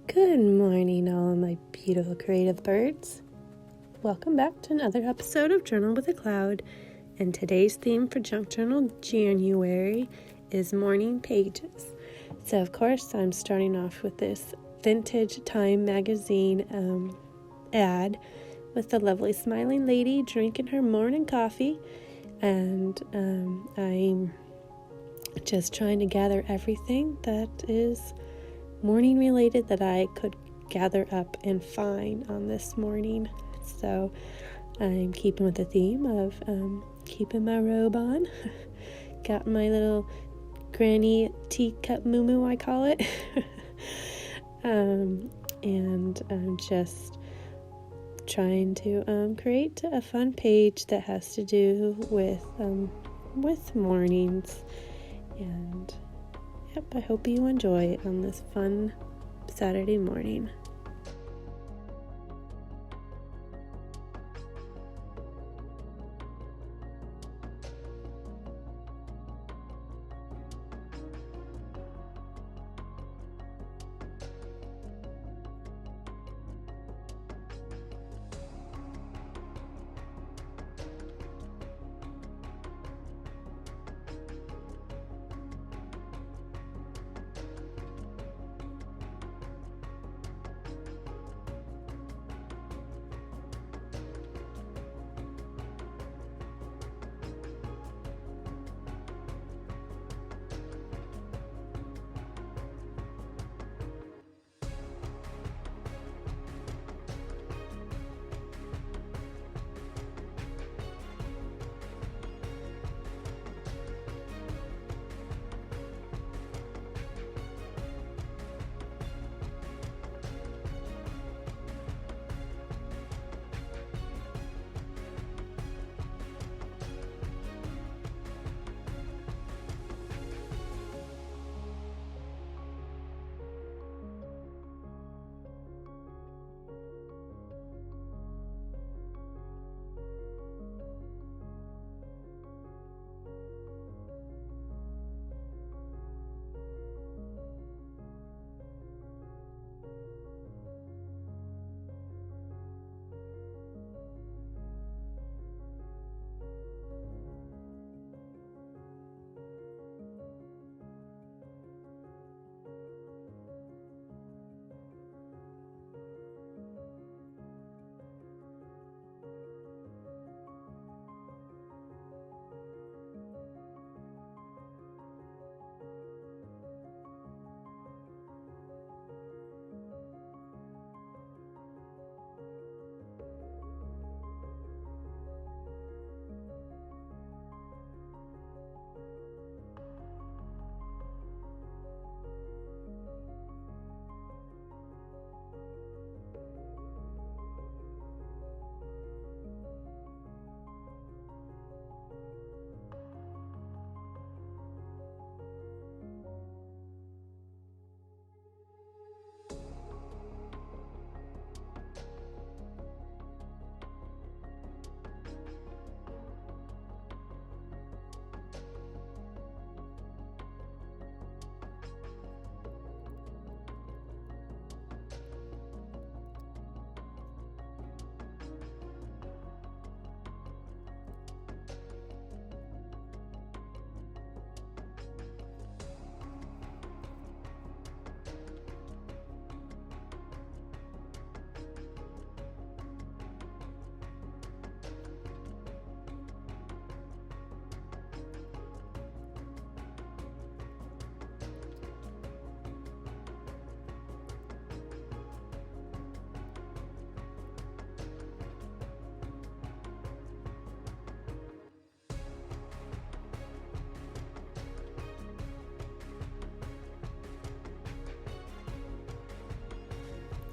Good morning, all of my beautiful creative birds. Welcome back to another episode of Journal with a Cloud, and today's theme for Junk Journal January is morning pages. So of course I'm starting off with this vintage Time magazine ad with the lovely smiling lady drinking her morning coffee, and I'm just trying to gather everything that is morning related that I could gather up and find on this morning. So I'm keeping with the theme of keeping my robe on. Got my little granny teacup moo I call it. And I'm just trying to create a fun page that has to do with mornings. And yep, I hope you enjoy it on this fun Saturday morning.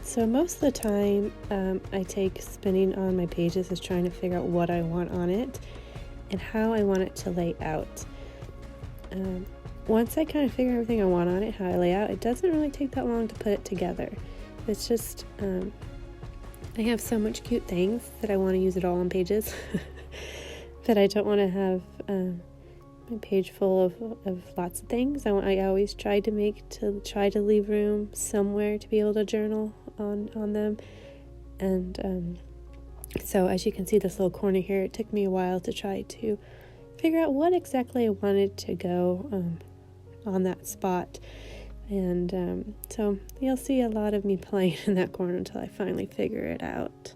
So most of the time I take spinning on my pages is trying to figure out what I want on it and how I want it to lay out. Once I kind of figure everything I want on it, how I lay out, it doesn't really take that long to put it together. It's just I have so much cute things that I want to use it all on pages that I don't want to have my page full of lots of things. I always try to leave room somewhere to be able to journal on them. And so as you can see, this little corner here, it took me a while to try to figure out what exactly I wanted to go on that spot. And so you'll see a lot of me playing in that corner until I finally figure it out.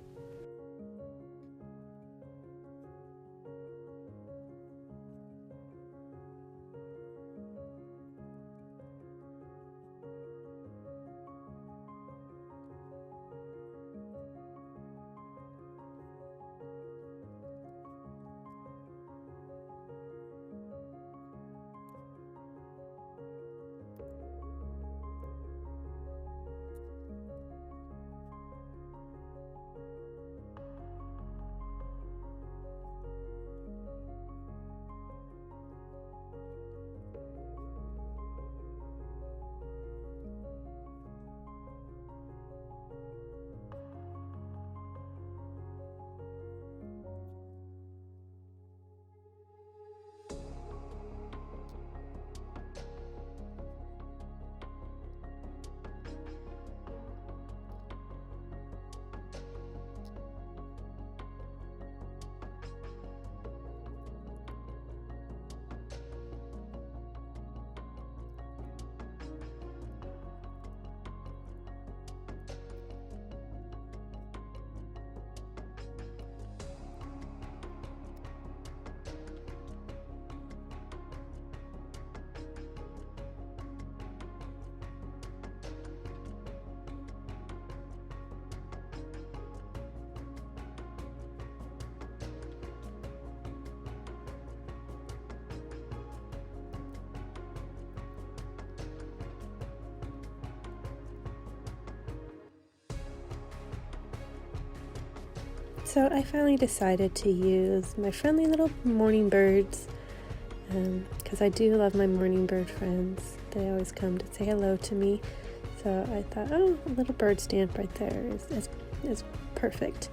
So I finally decided to use my friendly little morning birds, because I do love my morning bird friends. They always come to say hello to me. So I thought, oh, a little bird stamp right there is perfect.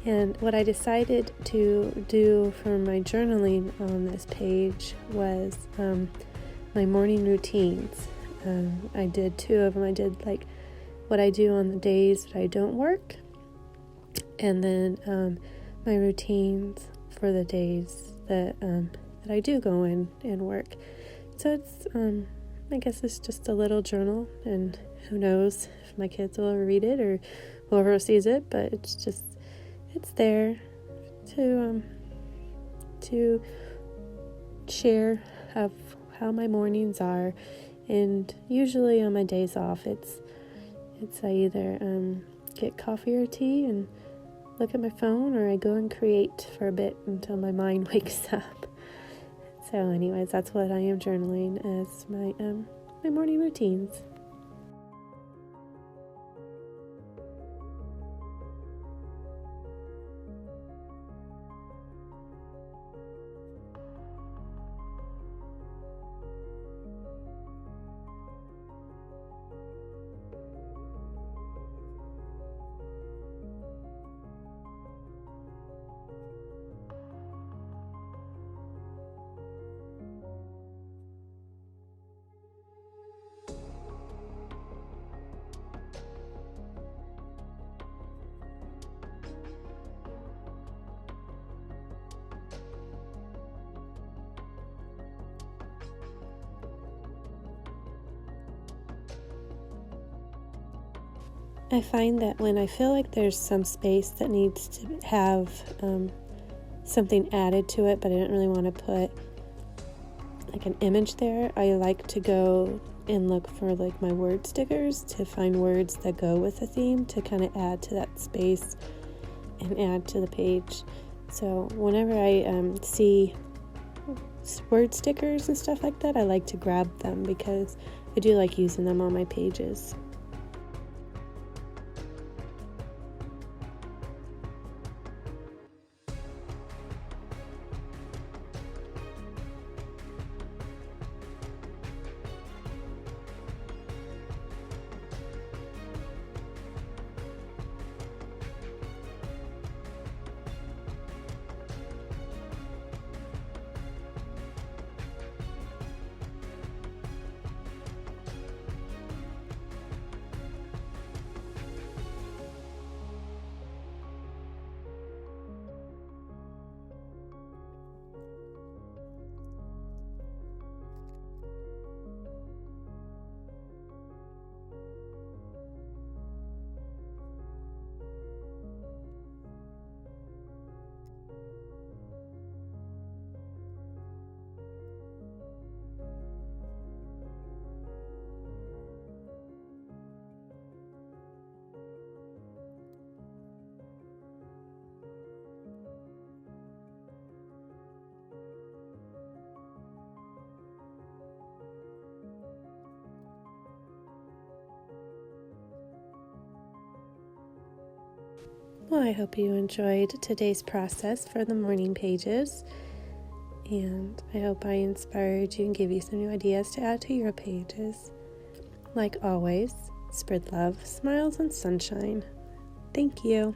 And what I decided to do for my journaling on this page was my morning routines. I did 2 of them. I did like what I do on the days that I don't work, and then my routines for the days that I do go in and work. So it's I guess it's just a little journal, and who knows if my kids will ever read it or whoever sees it, but it's there to share of how my mornings are. And usually on my days off, it's I either get coffee or tea and look at my phone, or I go and create for a bit until my mind wakes up. So anyways, that's what I am journaling as my morning routines. I find that when I feel like there's some space that needs to have something added to it, but I don't really want to put like an image there, I like to go and look for like my word stickers to find words that go with the theme to kind of add to that space and add to the page. So whenever I see word stickers and stuff like that, I like to grab them because I do like using them on my pages. Well, I hope you enjoyed today's process for the morning pages, and I hope I inspired you and gave you some new ideas to add to your pages. Like always, spread love, smiles, and sunshine. Thank you.